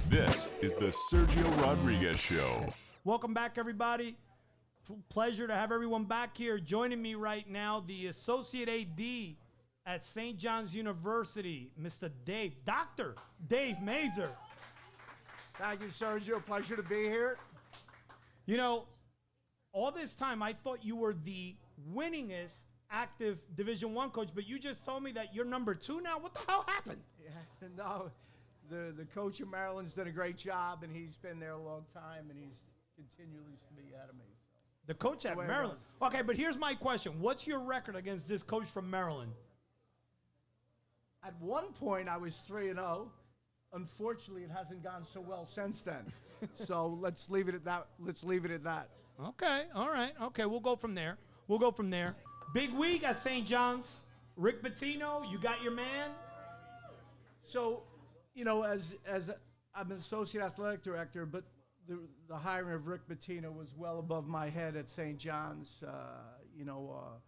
This is the Sergio Rodriguez Show. Welcome back, everybody. Pleasure to have everyone back here. Joining me right now, the Associate AD at St. John's University, Mr. Dr. Dave Masur. Thank you, Sergio. Pleasure to be here. You know, all this time I thought you were the winningest active Division I coach, but you just told me that you're number 2 now. What the hell happened? Yeah, no, the coach of Maryland's done a great job, and he's been there a long time, and he's continually to be ahead of me. So. The coach at Maryland. Okay, but here's my question. What's your record against this coach from Maryland? At one point, I was 3-0. Unfortunately, it hasn't gone so well since then. So let's leave it at that. Okay, all right. Okay, we'll go from there. Big week at St. John's. Rick Pitino, you got your man? So, you know, as I'm an associate athletic director, but the hiring of Rick Pitino was well above my head at St. John's.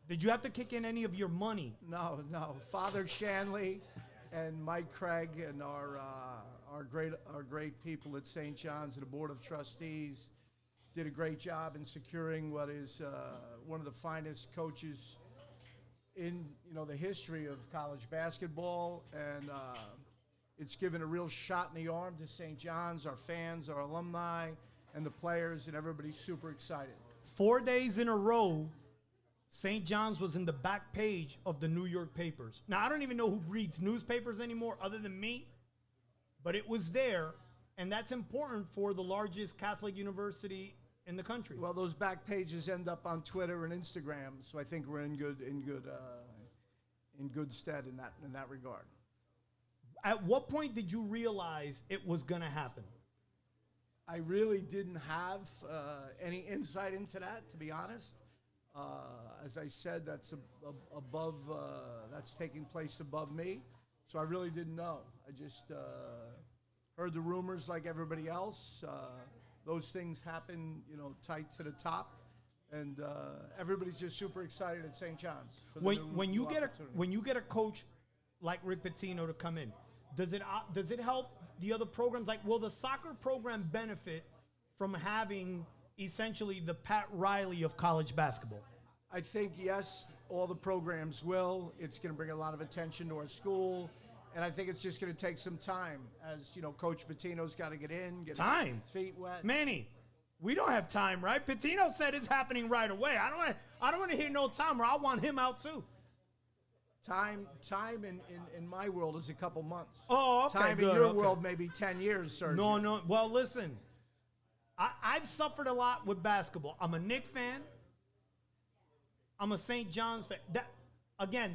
Did you have to kick in any of your money? No. Father Shanley and Mike Craig and our great people at St. John's and the Board of Trustees did a great job in securing what is one of the finest coaches in the history of college basketball, and it's given a real shot in the arm to St. John's, our fans, our alumni, and the players, and everybody's super excited. 4 days in a row, St. John's was in the back page of the New York papers. Now, I don't even know who reads newspapers anymore other than me, but it was there, and that's important for the largest Catholic university in the country. Well, those back pages end up on Twitter and Instagram, so I think we're in good stead in that regard. At what point did you realize it was going to happen? I really didn't have any insight into that, to be honest. As I said, that's that's taking place above me, so I really didn't know. I just heard the rumors like everybody else. Those things happen, tight to the top, and everybody's just super excited at St. John's. When you get a coach like Rick Pitino to come in, does it help the other programs? Like, will the soccer program benefit from having essentially the Pat Riley of college basketball? I think, yes, all the programs will. It's going to bring a lot of attention to our school, and I think it's just going to take some time. As Coach Pitino's got to get his feet wet. Manny, we don't have time, right? Pitino said it's happening right away. I don't want to hear no time, or I want him out too. Time in my world is a couple months. Oh, okay. Time in your world maybe 10 years, sir. No. Well, listen, I've suffered a lot with basketball. I'm a Knick fan. I'm a St. John's fan.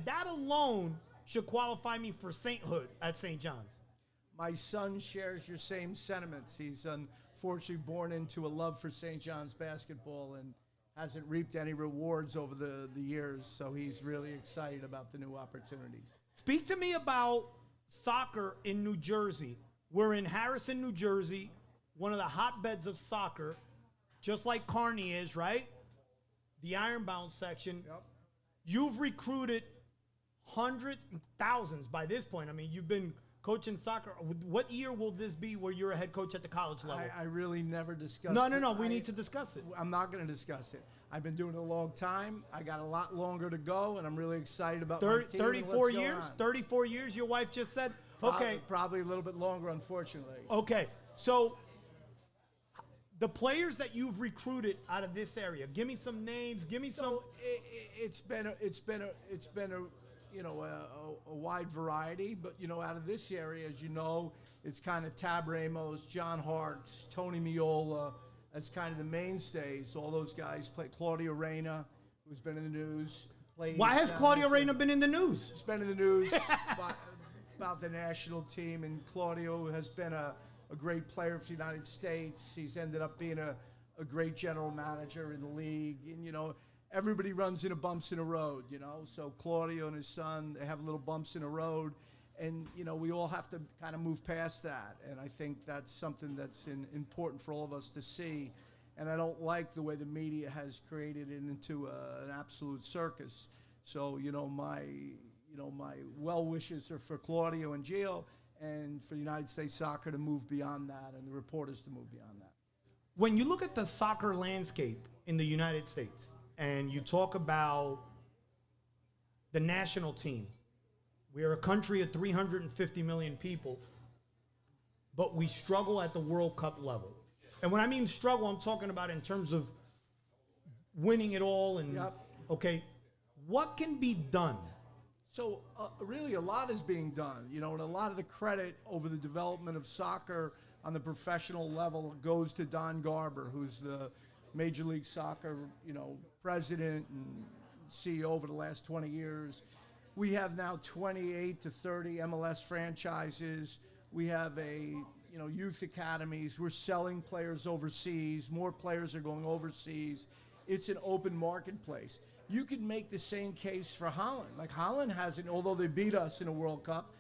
That alone should qualify me for sainthood at St. John's. My son shares your same sentiments. He's unfortunately born into a love for St. John's basketball and hasn't reaped any rewards over the years, so he's really excited about the new opportunities. Speak to me about soccer in New Jersey. We're in Harrison, New Jersey, one of the hotbeds of soccer, just like Kearney is, right? The Ironbound section. Yep. You've recruited hundreds and thousands by this point. I mean, you've been coaching soccer. What year will this be where you're a head coach at the college level? I really never discussed No. it. We need to discuss it. I'm not going to discuss it. I've been doing it a long time. I got a lot longer to go, and I'm really excited about my team. 34 years? 34 years, your wife just said? Okay. Probably a little bit longer, unfortunately. Okay. So the players that you've recruited out of this area, give me some names. Give me some. It's been a wide variety, but out of this area, as you know, it's kind of Tab Ramos, John Harkes, Tony Miola as kind of the mainstays. All those guys play. Claudio Reyna, who's been in the news. Why has Claudio Reyna been in the news? He's been in the news about the national team, and Claudio has been a great player for the United States. He's ended up being a great general manager in the league, and everybody runs into bumps in the road, So Claudio and his son, they have little bumps in the road, and we all have to kind of move past that. And I think that's something that's important for all of us to see. And I don't like the way the media has created it into an absolute circus. So my well wishes are for Claudio and Gio, and for the United States soccer to move beyond that and the reporters to move beyond that. When you look at the soccer landscape in the United States and you talk about the national team, we are a country of 350 million people, but we struggle at the World Cup level. And when I mean struggle, I'm talking about in terms of winning it all. And okay, what can be done? So really a lot is being done, and a lot of the credit over the development of soccer on the professional level goes to Don Garber, who's the Major League Soccer, president and CEO over the last 20 years. We have now 28 to 30 MLS franchises. We have youth academies. We're selling players overseas. More players are going overseas. It's an open marketplace. You can make the same case for Holland. Like Holland hasn't, although they beat us in a World Cup,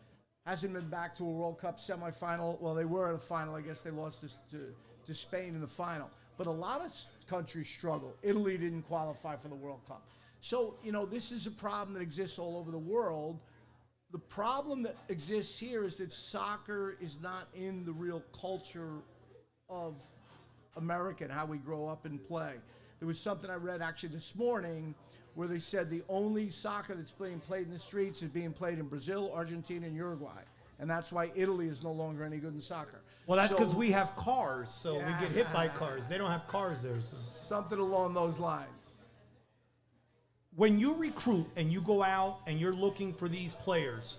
hasn't been back to a World Cup semifinal. Well, they were at a final. I guess they lost to Spain in the final. But a lot of countries struggle. Italy didn't qualify for the World Cup. So, this is a problem that exists all over the world. The problem that exists here is that soccer is not in the real culture of America and how we grow up and play. There was something I read actually this morning where they said the only soccer that's being played in the streets is being played in Brazil, Argentina, and Uruguay. And that's why Italy is no longer any good in soccer. Well, that's because we have cars, so we get hit by cars. They don't have cars there. So. Something along those lines. When you recruit and you go out and you're looking for these players,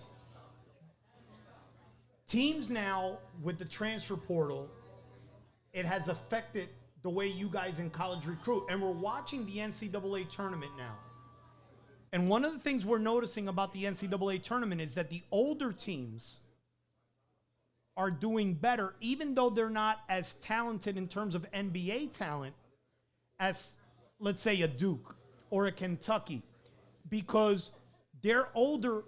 teams now with the transfer portal, it has affected the way you guys in college recruit. And we're watching the NCAA tournament now. And one of the things we're noticing about the NCAA tournament is that the older teams are doing better, even though they're not as talented in terms of NBA talent as, let's say, a Duke or a Kentucky, because their older,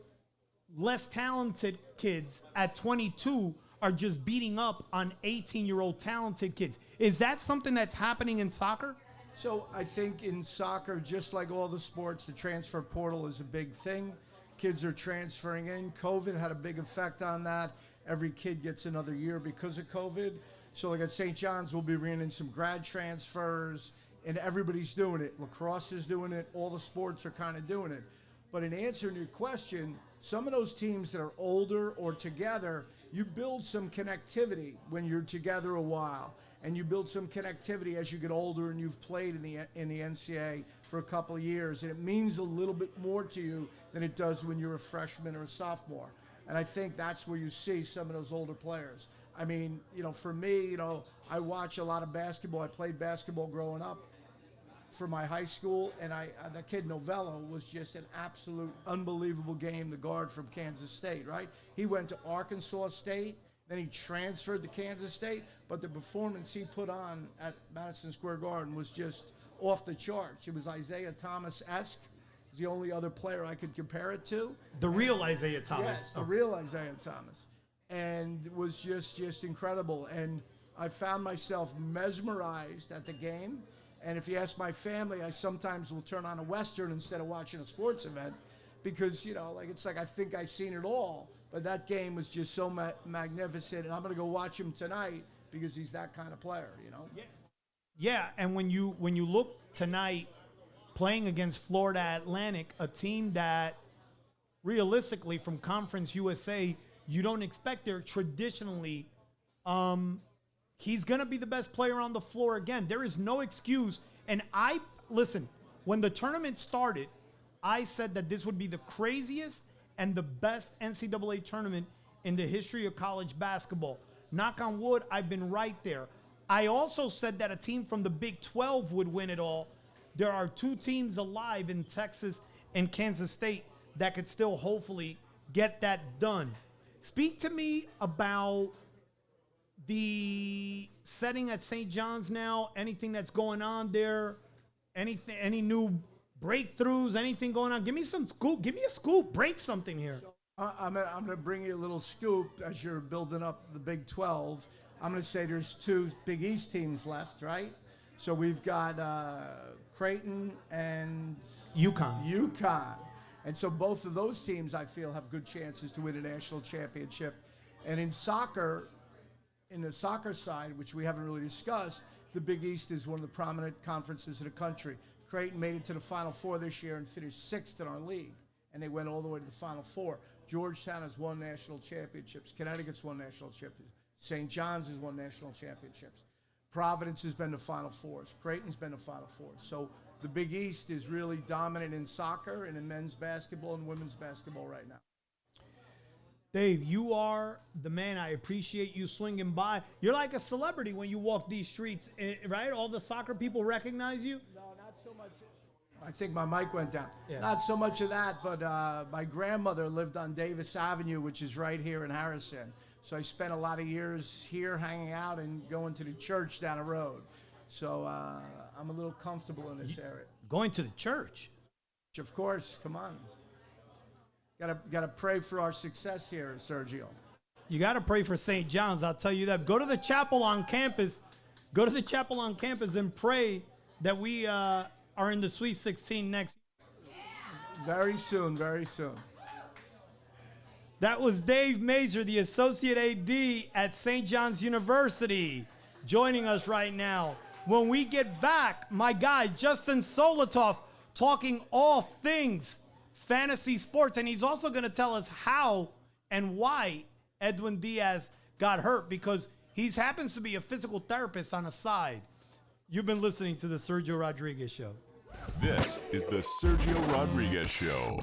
less talented kids at 22 are just beating up on 18-year-old talented kids. Is that something that's happening in soccer? So I think in soccer, just like all the sports, the transfer portal is a big thing. Kids are transferring in. COVID had a big effect on that. Every kid gets another year because of COVID. So like at St. John's, we'll be bringing in some grad transfers, and everybody's doing it. Lacrosse is doing it. All the sports are kind of doing it. But in answering your question, some of those teams that are older or together, you build some connectivity when you're together a while. And you build some connectivity as you get older and you've played in the NCAA for a couple of years. And it means a little bit more to you than it does when you're a freshman or a sophomore. And I think that's where you see some of those older players. I mean, for me, I watch a lot of basketball. I played basketball growing up for my high school, and the kid Novello was just an absolute unbelievable game, the guard from Kansas State, right? He went to Arkansas State, then he transferred to Kansas State, but the performance he put on at Madison Square Garden was just off the charts. It was Isaiah Thomas-esque. It's the only other player I could compare it to. The real Isaiah Thomas. Yes, the real Isaiah Thomas. And it was just incredible. And I found myself mesmerized at the game. And if you ask my family, I sometimes will turn on a Western instead of watching a sports event because, it's like I think I've seen it all. But that game was just so magnificent, and I'm going to go watch him tonight because he's that kind of player, Yeah, and when you look tonight playing against Florida Atlantic, a team that realistically from Conference USA, you don't expect there traditionally he's going to be the best player on the floor again. There is no excuse. And listen, when the tournament started, I said that this would be the craziest and the best NCAA tournament in the history of college basketball. Knock on wood, I've been right there. I also said that a team from the Big 12 would win it all. There are two teams alive in Texas and Kansas State that could still hopefully get that done. Speak to me about the setting at St. John's now, anything that's going on there, any new breakthroughs, anything going on? Give me some scoop. Give me a scoop. Break something here. I'm going to bring you a little scoop as you're building up the Big 12. I'm going to say there's two Big East teams left, right? So we've got Creighton and UConn. And so both of those teams, I feel, have good chances to win a national championship. And in soccer, in the soccer side, which we haven't really discussed, the Big East is one of the prominent conferences in the country. Creighton made it to the Final Four this year and finished 6th in our league, and they went all the way to the Final Four. Georgetown has won national championships. Connecticut's won national championships. St. John's has won national championships. Providence has been to Final Fours. Creighton's been to Final Fours. So the Big East is really dominant in soccer and in men's basketball and women's basketball right now. Dave, you are the man. I appreciate you swinging by. You're like a celebrity when you walk these streets, right? All the soccer people recognize you? No, not so much. I think my mic went down. Yeah. Not so much of that, but my grandmother lived on Davis Avenue, which is right here in Harrison. So I spent a lot of years here hanging out and going to the church down the road. So I'm a little comfortable in this area. Going to the church? Of course, come on. Gotta pray for our success here, Sergio. You got to pray for St. John's, I'll tell you that. Go to the chapel on campus. Go to the chapel on campus and pray that we are in the Sweet 16 next year. Very soon, very soon. That was Dave Masur, the Associate AD at St. John's University, joining us right now. When we get back, my guy, Justin Solotov, talking all things fantasy sports, and he's also going to tell us how and why Edwin Diaz got hurt, because he happens to be a physical therapist on the side. You've been listening to the Sergio Rodriguez Show. This is the Sergio Rodriguez Show.